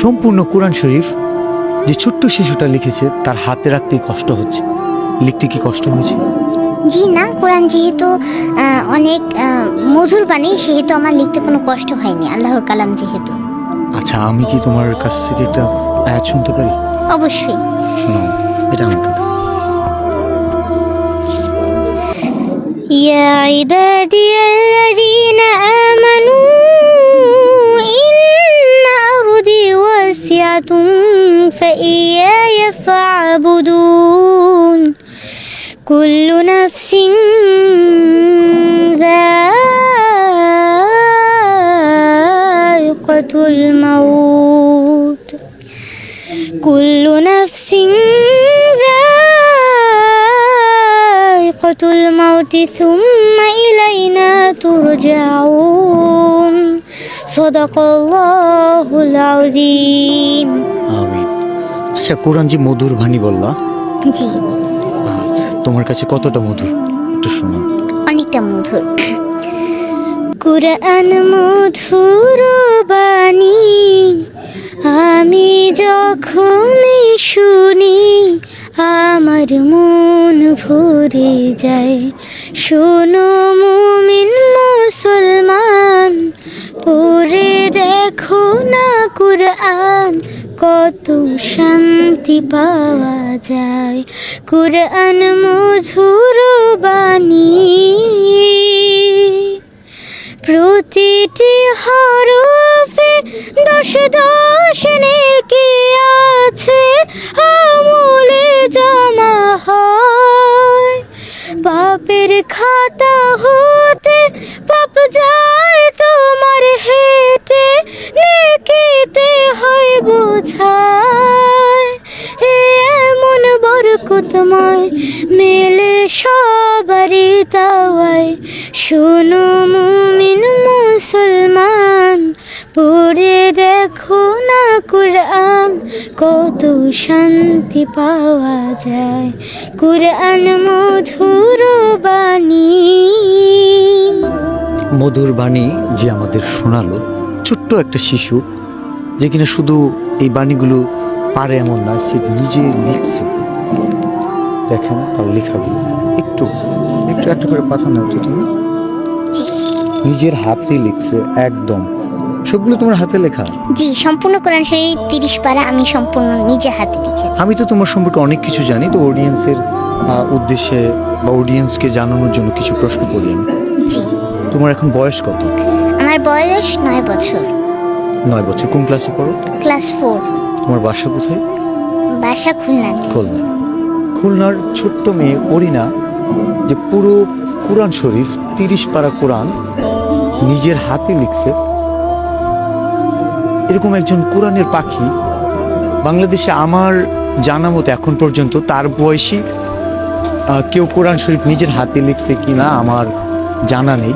সম্পূর্ণ কোরআন শরীফ যে ছোট্ট শিশুটা লিখেছে তার হাতে রাখতেই কষ্ট হচ্ছে। লিখতে কি কষ্ট হয়েছে? জি না, কোরআন যেহেতু অনেক মধুর বাণী, সেহেতু আমার লিখতে কোনো কষ্ট হয়নি, আল্লাহর কালাম যেহেতু। আচ্ছা, আমি কি তোমার কাছ থেকে একটা আয়াত শুনতে পারি? অবশ্যই। শোনাও, এটা আমার কথা। ইয়া ইবাদিয়াল্লাযীনা আমানু ইন্না আরদি ওয়াসিআতুন ফাইয়ায়া ফা'বুদুন কুল্লু নাফসিন যায়িকাতুল মাউত কুল্লু নাফসিন যায়িকাতুল মাউত সুম্মা ইলাইনা তুরজাউন সাদাকাল্লাহুল আযীম। আমিন। আচ্ছা, কোরআন যে মধুর বাণী বললা, জি, তোমার কাছে কতটা মধুর একটু শোনাও। অনেকটা মধুর। কুরআন মধুর বাণী, আমি যখনই শুনি আমার মন ভরে যায়। শোনো মুমিন মুসলমান, পড়ে দেখো না কুরআন, কত শান্তি পাওয়া যায়। কুরআন মধুর বাণী, প্রতিটি হরফে 10 নেকি আছে, আমলে জমা হয়। পাপের খাতা হতে পাপ যায় তোমার হেঁটে, নেকিতে হয় বোঝায়। এমন বরকতময় মেলে সবারই তাওয়ায়। শোনো মুমিন মুসলমান, পড়ে দেখো না কুরআন, কত শান্তি পাওয়া যায়। কুরআন মধুর বাণী। মধুর বাণী যে আমাদের শোনালো, ছোট্ট একটা শিশু যে কিনা শুধু এই বাণীগুলো পারে এমন না, সে নিজে লিখছে। দেখেন তার লেখাগুলো, একটু একটু একটা করে পাতা নাও তো তুমি। নিজের হাতে লিখছে, একদম সবগুলো তোমার হাতে লেখা। জি, সম্পূর্ণ কোরআন শরীফ 30 পারা আমি সম্পূর্ণ নিজে হাতে লিখেছি। আমি তো তোমার সম্পর্কে অনেক কিছু জানি, তো অডিয়েন্সের উদ্দেশ্যে বা অডিয়েন্সকে জানানোর জন্য কিছু প্রশ্ন করি আমি। জি, তোমার এখন বয়স কত? আমার বয়স 9 বছর। 9 বছর। কোন ক্লাসে পড়ো? ক্লাস 4। তোমার বাসা কোথায়? বাসা খুলনাতে। খুলনা। খুলনার ছোট্ট মেয়ে অরিনা যে পুরো কোরআন শরীফ 30 পারা কোরআন নিজের হাতে লিখছে, এরকম একজন কোরআনের পাখি বাংলাদেশে আমার জানা মতো এখন পর্যন্ত তার বয়সী কেউ কোরআন শরীফ নিজের হাতে লিখছে কিনা আমার জানা নেই।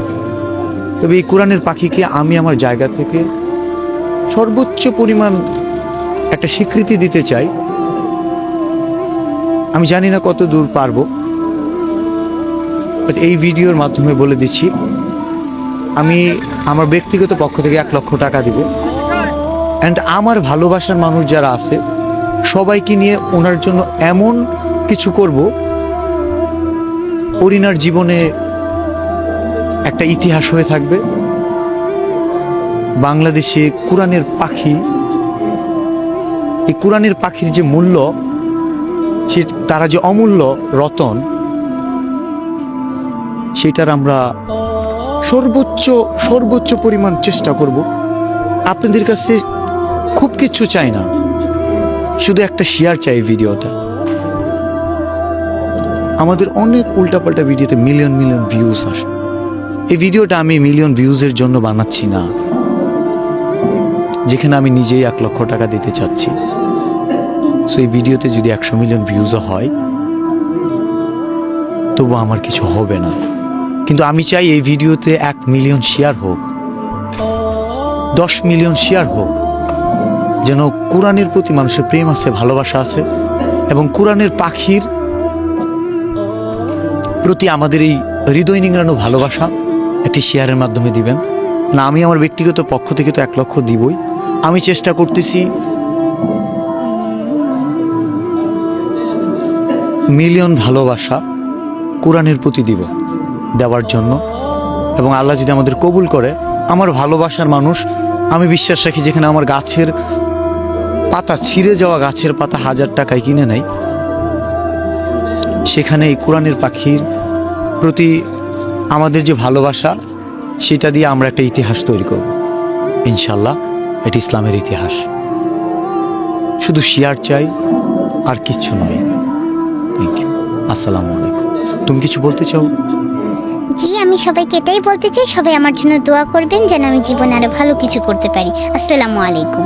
তবে এই কোরআনের পাখিকে আমি আমার জায়গা থেকে সর্বোচ্চ পরিমাণ একটা স্বীকৃতি দিতে চাই। আমি জানি না কত দূর পারবো, এই ভিডিওর মাধ্যমে বলে দিচ্ছি, আমি আমার ব্যক্তিগত পক্ষ থেকে 1 লক্ষ টাকা দিব। অ্যান্ড আমার ভালোবাসার মানুষ যারা আছে সবাইকে নিয়ে ওনার জন্য এমন কিছু করব, অরিনার জীবনে একটা ইতিহাস হয়ে থাকবে। বাংলাদেশে কোরআনের পাখি, এই কোরআনের পাখির যে মূল্য, সে তারা যে অমূল্য রতন, সেটার আমরা সর্বোচ্চ পরিমাণ চেষ্টা করব। আপনাদের কাছে খুব কিছু চাই না, শুধু একটা শেয়ার চাই ভিডিওটা। আমাদের অনেক উল্টাপাল্টা ভিডিওতে মিলিয়ন ভিউজ আসে। এই ভিডিওটা আমি মিলিয়ন ভিউজের জন্য বানাচ্ছি না, যেখানে আমি নিজেই 1 লক্ষ টাকা দিতে চাচ্ছি। সো এই ভিডিওতে যদি 100 মিলিয়ন ভিউজও হয় তবু আমার কিছু হবে না, কিন্তু আমি চাই এই ভিডিওতে 1 মিলিয়ন শেয়ার হোক, 10 মিলিয়ন শেয়ার হোক, যেন কোরআনের প্রতি মানুষের প্রেম আছে, ভালোবাসা আছে, এবং কোরআনের পাখির প্রতি আমাদের এই হৃদয় নিংড়ানো ভালোবাসা একটি শেয়ারের মাধ্যমে দিবেন না। আমি আমার ব্যক্তিগত পক্ষ থেকে তো 1 লক্ষ দিবই। আমি চেষ্টা করতেছি মিলিয়ন ভালোবাসা কোরআনের প্রতি দিব, দেওয়ার জন্য। এবং আল্লাহ যদি আমাদের কবুল করে, আমার ভালোবাসার মানুষ, আমি বিশ্বাস রাখি যেখানে আমার গাছের পাতা, ছিঁড়ে যাওয়া গাছের পাতা 1000 টাকায় কিনে নেয়, সেখানে এই কোরআনের পাখির প্রতি আমাদের যে ভালোবাসা, সেটা দিয়ে আমরা একটা ইতিহাস তৈরি করব ইনশাল্লাহ। এটি ইসলামের ইতিহাস। শুধু শেয়ার চাই, আর কিচ্ছু নয়। Thank you. আসসালামু আলাইকুম। তুমি কিছু বলতে চাও? জি, আমি সবাইকে এটাই বলতে চাই, সবাই আমার জন্য দোয়া করবেন যেন আমি জীবনে আরো ভালো কিছু করতে পারি। আসসালামু আলাইকুম।